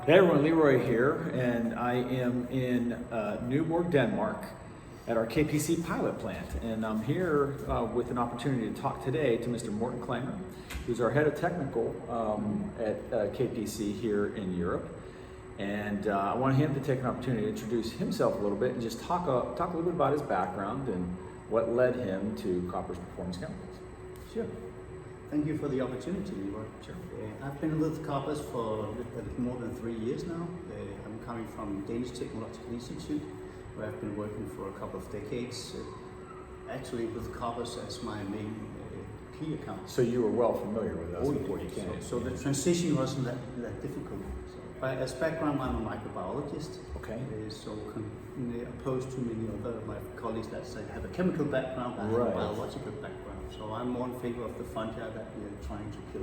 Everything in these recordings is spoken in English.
Hey everyone, Leroy here, and I am in Nyborg, Denmark at our KPC pilot plant. And I'm here with an opportunity to talk today to Mr. Morten Klamer, who's our head of technical at KPC here in Europe. And I want him to take an opportunity to introduce himself a little bit and just talk a little bit about his background and what led him to Koppers Performance Chemicals. Sure. Thank you for the opportunity, Leroy. Sure. I've been with Koppers for a little more than 3 years now. I'm coming from Danish Technological Institute, where I've been working for a couple of decades. Actually, with Koppers as my main key account. So you were well familiar with us before you came. So the transition wasn't that difficult. As background, I'm a microbiologist. Okay. Opposed to many other of my colleagues that say have a chemical background, I have a biological background. So I'm more in favor of the fungi that we're trying to kill.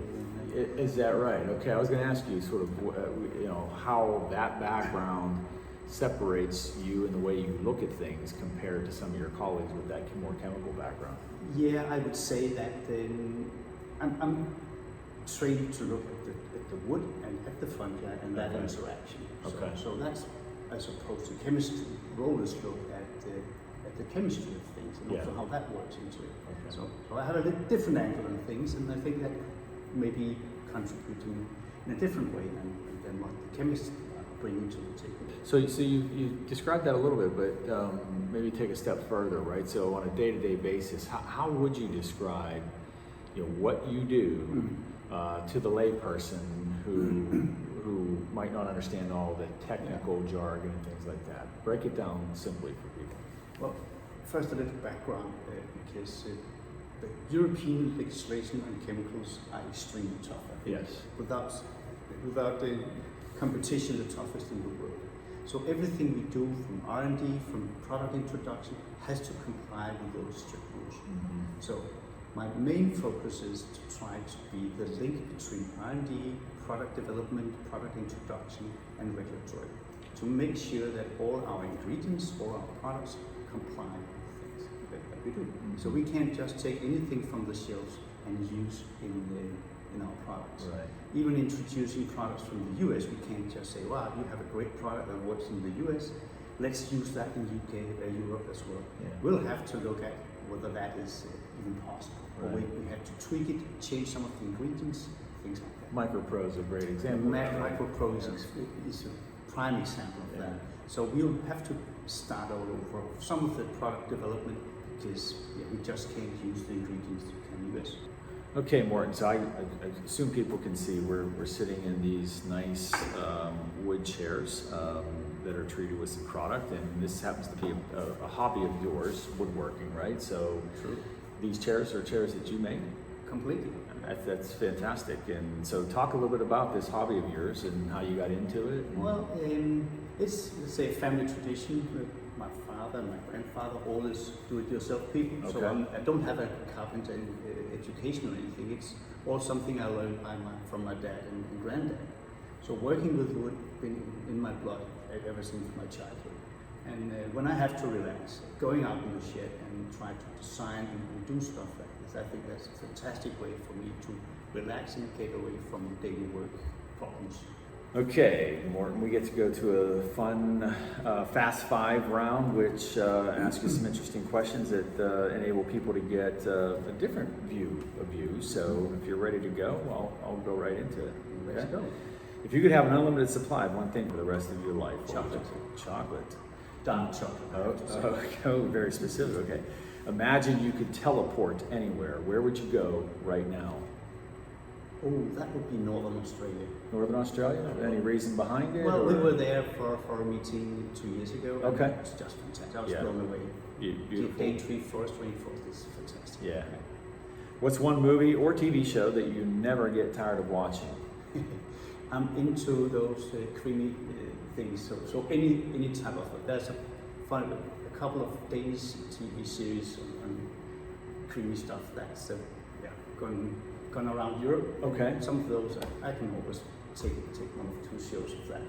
Is that right? Okay, I was going to ask you sort of, how that background separates you in the way you look at things compared to some of your colleagues with that more chemical background. Yeah, I would say that I'm trained to look at the wood and at the fungi and that interaction. Okay. So that's as opposed to chemistry. We always look at the chemistry of things and also how that works into it. Okay. So I have a little different angle on things, and I think that maybe contributing in a different way than what the chemists bring into the table. So you described that a little bit, but maybe take a step further, right? So on a day-to-day basis, how would you describe what you do to the layperson who might not understand all the technical jargon and things like that? Break it down simply for people. Well, first a little background, because the European legislation on chemicals are extremely tough. Yes. Without the competition, the toughest in the world. So everything we do from R&D, from product introduction, has to comply with those strict rules. Mm-hmm. So my main focus is to try to be the link between R&D, product development, product introduction, and regulatory, to make sure that all our ingredients, all our products comply with things that we do. Mm-hmm. So we can't just take anything from the shelves and use in our products. Right. Even introducing products from the US, we can't just say, wow, you have a great product that works in the US, let's use that in UK, Europe as well. Yeah. We'll have to look at whether that is even possible. Right. Or we have to tweak it, change some of the ingredients, things like that. MicroPro is a great example. MicroPro is a prime example of that. So we'll have to start all over some of the product development, because we just can't use the ingredients from the US. Okay, Morten, so I assume people can see we're sitting in these nice wood chairs that are treated with some product, and this happens to be a hobby of yours, woodworking, right? So True. These chairs are chairs that you make? Completely. That's fantastic. And so talk a little bit about this hobby of yours and how you got into it. Well, it's a family tradition. My father and my grandfather always do-it-yourself people. Okay. So I don't have a carpenter education or anything. It's all something I learned from my dad and granddad. So working with wood been in my blood ever since my childhood. And when I have to relax, going out in the shed and try to design and do stuff like this, I think that's a fantastic way for me to relax and get away from daily work problems. Okay, Morten, we get to go to a fun Fast Five round, which asks you some interesting questions that enable people to get a different view of you. So if you're ready to go, I'll go right into it. Okay? Let's go. If you could have an unlimited supply of one thing for the rest of your life, Chocolate. Chocolate. Dark chocolate. Oh, very specific. Okay. Imagine you could teleport anywhere. Where would you go right now? Oh, that would be Northern Australia. Northern Australia? Any reason behind it? Well, we were there for a meeting 2 years ago. Okay. It's just fantastic. I was blown away. Beautiful. Day tree, forest rainforest is fantastic. Yeah. What's one movie or TV show that you never get tired of watching? I'm into those creamy things. So any type of it. There's a couple of Danish TV series on creamy stuff that's gone around Europe. Okay. Some of those I can always take 1 or 2 shows of that.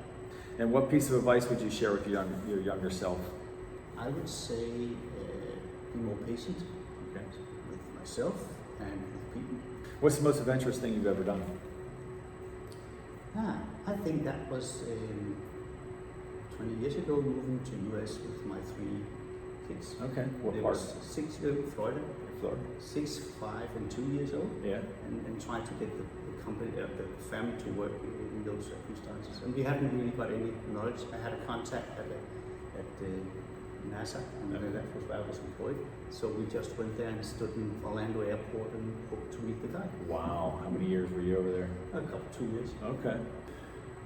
And what piece of advice would you share with your younger self? I would say be more patient with myself and with people. What's the most adventurous thing you've ever done? I think that was 20 years ago, moving to US with my 3 kids. Okay. What They part? was 6 Florida, Florida. 6, 5, and 2 years old. Yeah. And try to get the company, the family to work in those circumstances. And we hadn't really got any knowledge. I had a contact at NASA, and that was where I was employed. So we just went there and stood in Orlando Airport and hoped to meet the guy. Wow. How many years were you over there? A couple, 2 years. Okay.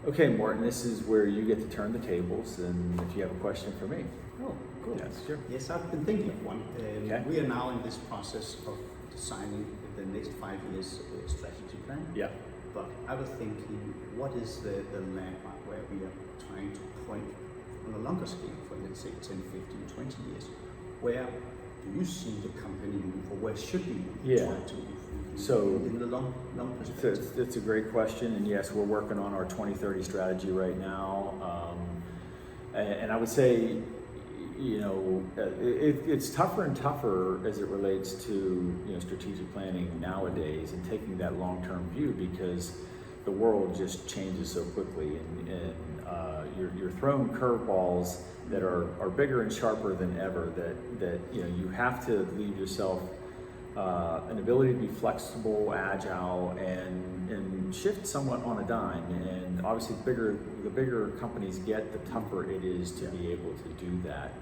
Okay, Morten, this is where you get to turn the tables, and if you have a question for me. Oh, cool. Yes, sure. Yes, I've been thinking of one. Okay. We are now in this process of designing the next 5 years strategy plan. Yeah. But I was thinking, what is the landmark where we are trying to point on a longer scale for, let's say, 10, 15, 20 years? Where do you see the company move, or where should we move? Yeah. Try to move So in the long perspective? it's a great question, and yes, we're working on our 2030 strategy right now. And I would say, you know, it's tougher and tougher as it relates to, you know, strategic planning nowadays and taking that long-term view, because the world just changes so quickly, and you're throwing curveballs that are bigger and sharper than ever, that you know, you have to leave yourself an ability to be flexible, agile, and shift somewhat on a dime. And obviously, the bigger companies get, the tougher it is to be able to do that.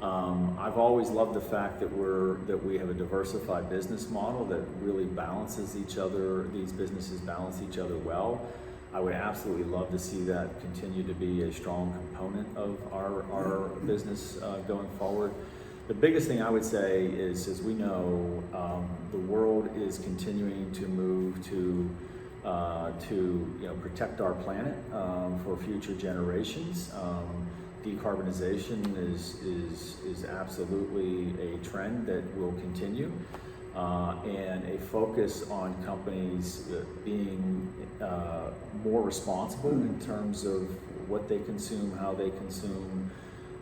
I've always loved the fact that we have a diversified business model that really balances each other. These businesses balance each other well. I would absolutely love to see that continue to be a strong component of our business going forward. The biggest thing I would say is, as we know, the world is continuing to move to you know, protect our planet for future generations. Decarbonization is absolutely a trend that will continue, and a focus on companies being more responsible in terms of what they consume, how they consume,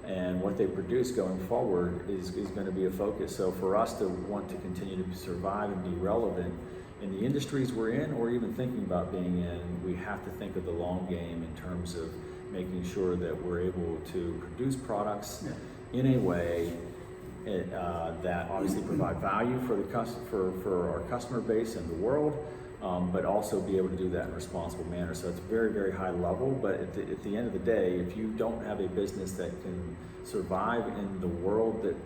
and what they produce going forward is going to be a focus. So for us to want to continue to survive and be relevant in the industries we're in, or even thinking about being in, we have to think of the long game in terms of making sure that we're able to produce products in a way that obviously provide value for our customer base and the world, but also be able to do that in a responsible manner. So it's very, very high level, but at the end of the day, if you don't have a business that can survive in the world that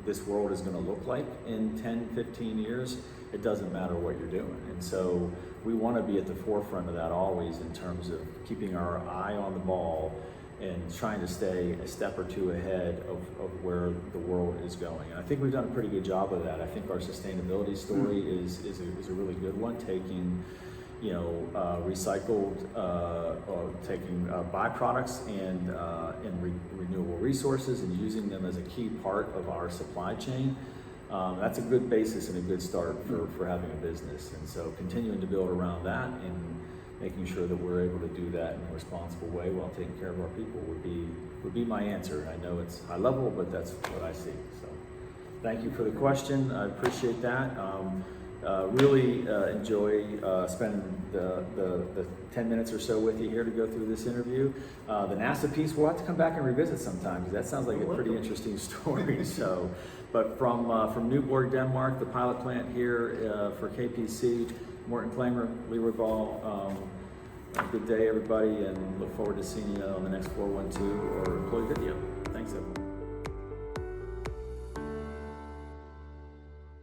this world is going to look like in 10, 15 years, it doesn't matter what you're doing. And so we want to be at the forefront of that always, in terms of keeping our eye on the ball and trying to stay a step or two ahead of where the world is going. And I think we've done a pretty good job of that. I think our sustainability story is a really good one, taking, you know, recycled, or taking byproducts and renewable resources and using them as a key part of our supply chain. That's a good basis and a good start for having a business. And so continuing to build around that and making sure that we're able to do that in a responsible way while taking care of our people would be my answer. I know it's high level, but that's what I see. So thank you for the question. I appreciate that. Really enjoy spending the 10 minutes or so with you here to go through this interview. The NASA piece, we'll have to come back and revisit sometime, because that sounds like a pretty interesting story. So, but from Nyborg, Denmark, the pilot plant here for KPC, Morten Klamer, Leroy Ball. Good day, everybody, and look forward to seeing you on the next 412 or employee video. Thanks, everyone.